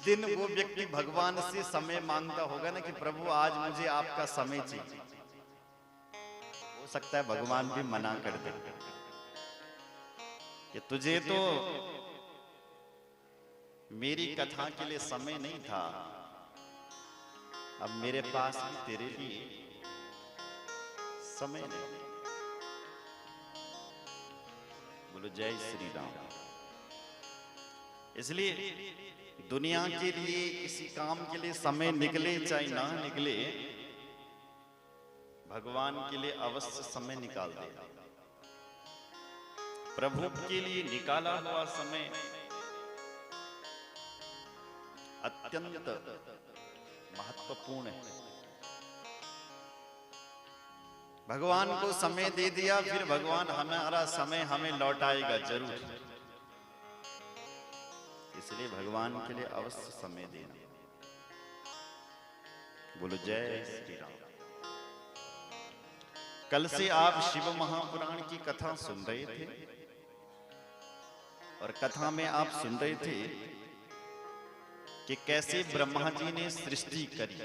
दिन वो व्यक्ति भगवान से समय मांगता होगा ना कि प्रभु आज मुझे आपका समय चाहिए, हो सकता है भगवान भी मना कर दे कि तुझे तो मेरी कथा के लिए समय नहीं था, अब मेरे पास भी तेरे लिए समय नहीं। बोलो जय श्री राम। इसलिए दुनिया के लिए किसी काम के लिए समय निकले चाहे ना निकले, भगवान के लिए अवश्य समय निकाल दे। प्रभु के लिए निकाला हुआ समय अत्यंत महत्वपूर्ण है। भगवान को समय दे दिया, फिर भगवान हमारा समय हमें लौटाएगा जरूर। इसलिए भगवान के लिए अवश्य समय देना। बोलो जय श्री राम। कल से आप शिव महापुराण की कथा सुन रहे थे और कथा में आप सुन रहे थे कि कैसे ब्रह्मा जी ने सृष्टि करी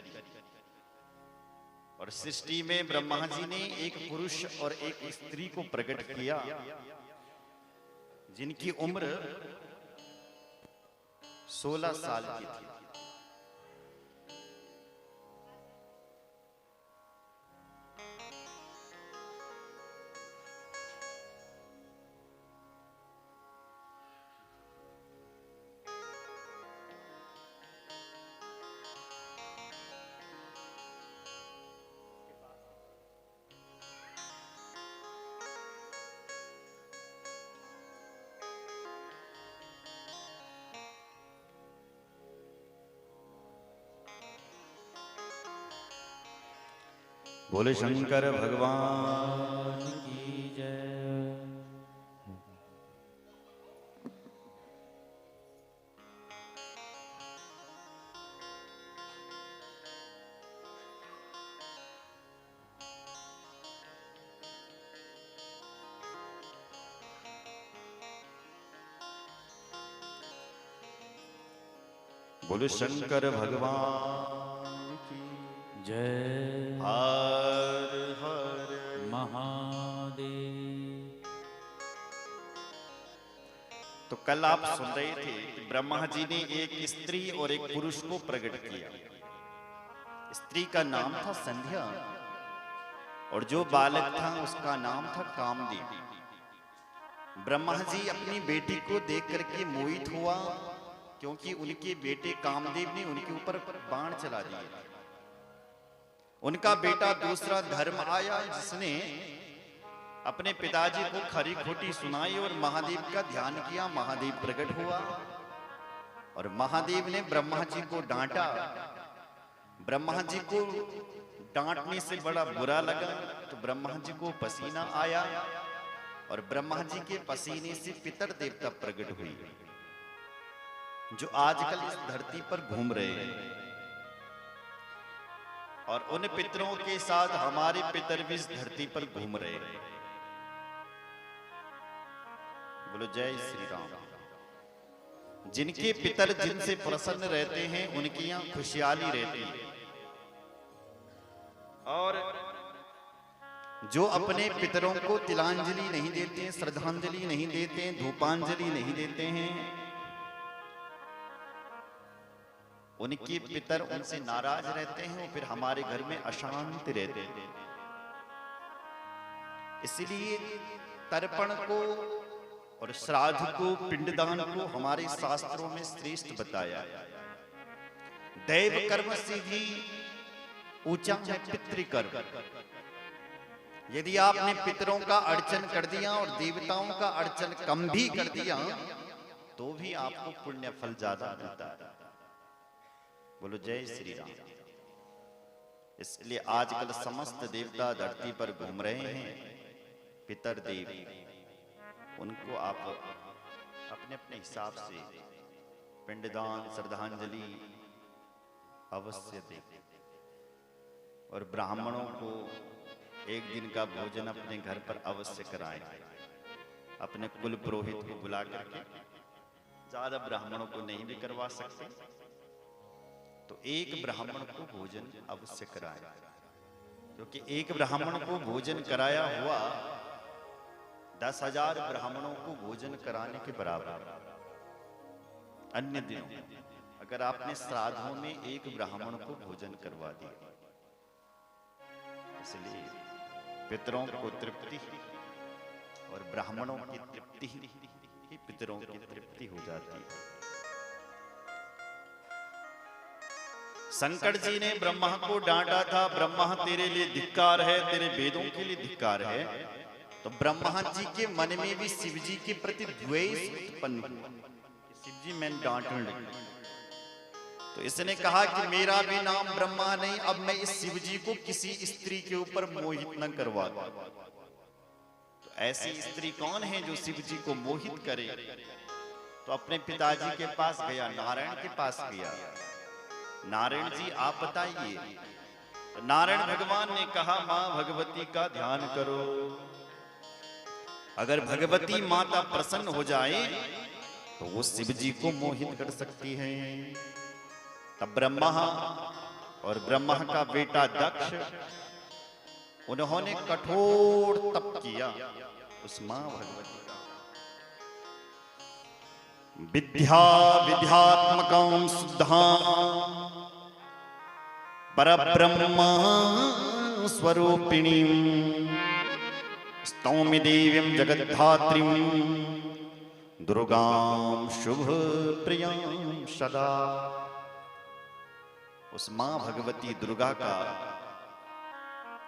और सृष्टि में ब्रह्मा जी ने एक पुरुष और एक स्त्री को प्रकट किया जिनकी उम्र 16 साल की थी। बोले शंकर भगवान की जय। बोले शंकर भगवान की जय। हर हर महादेव। तो कल आप सुन रहे थे कि ब्रह्मा जी ने एक स्त्री और एक पुरुष को प्रकट किया। स्त्री का नाम था संध्या और जो बालक था उसका नाम था कामदेव। ब्रह्मा जी अपनी बेटी को देख करके मोहित हुआ क्योंकि उनके बेटे कामदेव ने उनके ऊपर बाण चला दिया। उनका बेटा दूसरा धर्म आया जिसने अपने पिताजी को खरी खोटी सुनाई और महादेव का ध्यान किया। महादेव प्रकट हुआ और महादेव ने ब्रह्मा जी को डांटा। ब्रह्मा जी को डांटने से बड़ा बुरा लगा तो ब्रह्मा जी को पसीना आया और ब्रह्मा जी के पसीने से पितर देवता प्रकट हुई जो आजकल इस धरती पर घूम रहे हैं। और उन पितरों के साथ हमारे पितर भी इस धरती पर घूम रहे हैं। बोलो जय श्री राम। जिनके पितर जिनसे प्रसन्न रहते हैं उनकी यहां खुशहाली रहती है और जो अपने पितरों को तिलांजलि नहीं देते हैं, श्रद्धांजलि नहीं देते हैं, धूपांजलि नहीं देते हैं, उनके पितर उनसे नाराज रहते हैं, फिर हमारे घर में अशांति रहते हैं। इसलिए तर्पण को और श्राद्ध को, पिंडदान को हमारे शास्त्रों में श्रेष्ठ बताया। दैव कर्म से भी ऊंचा है पितृकर्म। यदि आपने पितरों का अर्चन कर दिया और देवताओं का अर्चन कम भी कर दिया तो भी आपको पुण्य फल ज्यादा मिलता है। बोलो जय श्री राम। इसलिए आजकल समस्त देवता धरती पर घूम रहे हैं। पितर देव उनको आप अपने अपने हिसाब से पिंडदान, श्रद्धांजलि अवश्य दें और ब्राह्मणों को एक दिन का भोजन अपने घर पर अवश्य कराएं। अपने कुल पुरोहित को बुला करके, ज्यादा ब्राह्मणों को नहीं भी करवा सकते तो एक ब्राह्मण को भोजन अवश्य कराया, क्योंकि एक ब्राह्मण को भोजन कराया हुआ 10,000 ब्राह्मणों को भोजन कराने के बराबर। अन्य दिनों अगर आपने श्राद्धों में एक ब्राह्मण को भोजन करवा दिया, इसलिए पितरों को तृप्ति और ब्राह्मणों की तृप्ति ही पितरों की तृप्ति हो जाती है। शंकर जी ने ब्रह्मा को डांटा था, ब्रह्मा तेरे लिए धिक्कार है, तेरे वेदों के लिए धिक्कार है। तो ब्रह्मा जी के मन में भी शिव जी के प्रति द्वेष उत्पन्न हुआ। शिव जी मैंने डांटने लगे, तो इसने कहा कि मेरा भी नाम ब्रह्मा नहीं, अब मैं इस शिव जी को किसी स्त्री के ऊपर मोहित न करवा दूं। तो ऐसी स्त्री कौन है जो शिव जी को मोहित करे? तो अपने पिताजी के पास गया, नारायण के पास गया, नारायण जी आप बताइए। तो नारायण भगवान ने कहा, मां भगवती का ध्यान करो, अगर भगवती माता प्रसन्न हो जाए तो वो शिव जी को मोहित कर सकती है। तब ब्रह्मा और ब्रह्मा का बेटा दक्ष, उन्होंने कठोर तप किया उस मां भगवती का। विद्या विद्यात्मकं शुद्धां परब्रह्म स्वरूपिणीं स्तौमि देवीं जगद्धात्रीं दुर्गां शुभ प्रियां सदा। उस मां भगवती दुर्गा का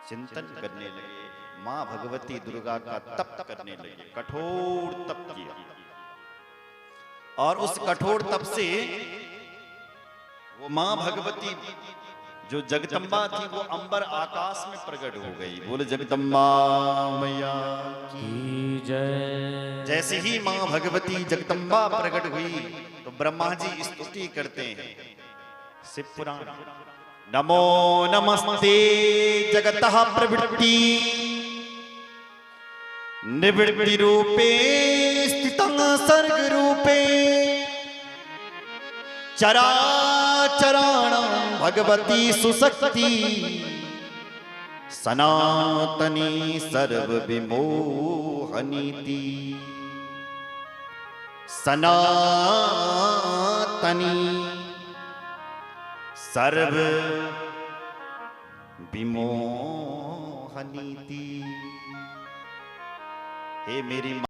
चिंतन करने लगे, मां भगवती दुर्गा का तप करने लगे, कठोर तप किया। और उस कठोर तप से वो मां भगवती जो जगदम्बा थी वो अंबर आकाश में प्रकट हो गई। बोले जगदम्बा मैया की जय। जैसे ही मां भगवती जगदम्बा प्रकट हुई तो ब्रह्मा जी स्तुति करते हैं शिव पुराण। नमो नमस्ते जगतः प्रवृत्ति निवृत्ति रूपे स्थितं सर्ग रूपे चराचराणां भगवती सुशक्ति सनातनी सर्वविमोहनीति। सनातनी सर्व विमोहनीति। हे मेरी